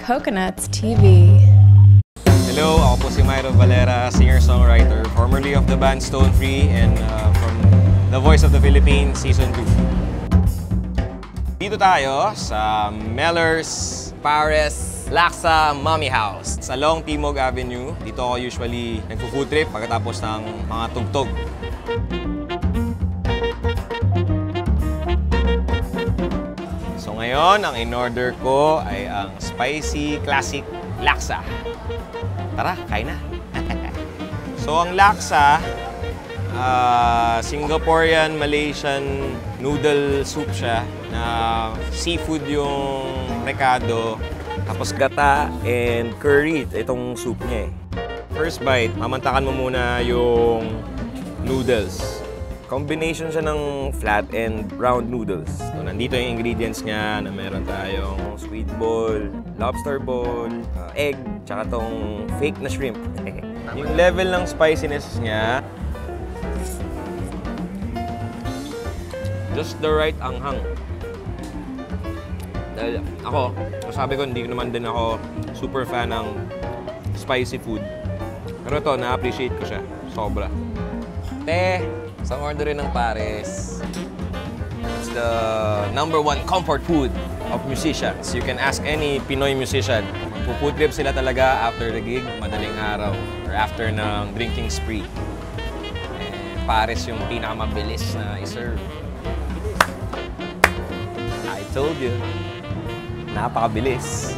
Coconuts TV. Hello, ako po si Myro Valera, singer-songwriter, formerly of the band Stone Free and from The Voice of the Philippines Season 2. Dito tayo sa Mellers Pares Laksa Mommy House sa Long Timog Avenue. Dito ako usually nagpo-food trip pagkatapos ng mga tugtog. So ngayon, ang in-order ko ay ang Spicy Classic Laksa. Tara, kain na! So ang laksa, Singaporean, Malaysian noodle soup siya na seafood yung rekado, tapos gata and curry itong soup niya eh. First bite, mamantakan mo muna yung noodles. Combination siya ng flat and round noodles. So, nandito yung ingredients niya na meron tayong sweet ball, lobster ball, egg, tsaka tong fake na shrimp. Yung level ng spiciness niya, just the right anghang. Dahil ako, sabi ko, hindi naman din ako super fan ng spicy food. Pero ito, na-appreciate ko siya. Sobra. Isang order rin ng pares. It's the #1 comfort food of musicians. You can ask any Pinoy musician. Magpo-food trip sila talaga after the gig, madaling araw, or after ng drinking spree. Pares yung pinakamabilis na i-serve. I told you, napakabilis.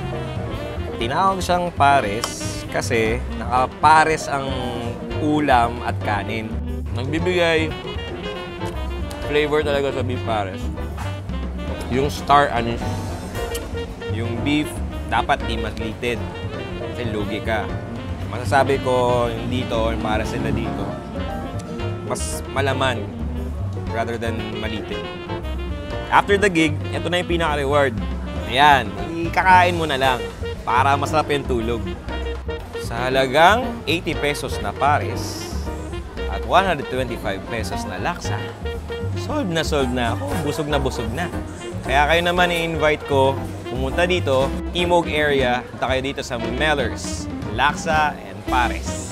Tinawag siyang pares kasi nakapares ang ulam at kanin. Nagbibigay flavor talaga sa beef pares. Yung star anise, yung beef dapat di maglitid kasi lugi ka. Masasabi ko yung dito, yung pares nila dito, mas malaman rather than malitid. After the gig, ito na yung pinaka-reward. Ayan, ikakain mo na lang para masarap yung tulog. Sa halagang 80 pesos na pares at 125 pesos na laksa, solve na ako. Busog na. Kaya kayo naman i-invite ko, pumunta dito, Timog area, punta kayo dito sa Mellers, Laksa and Pares.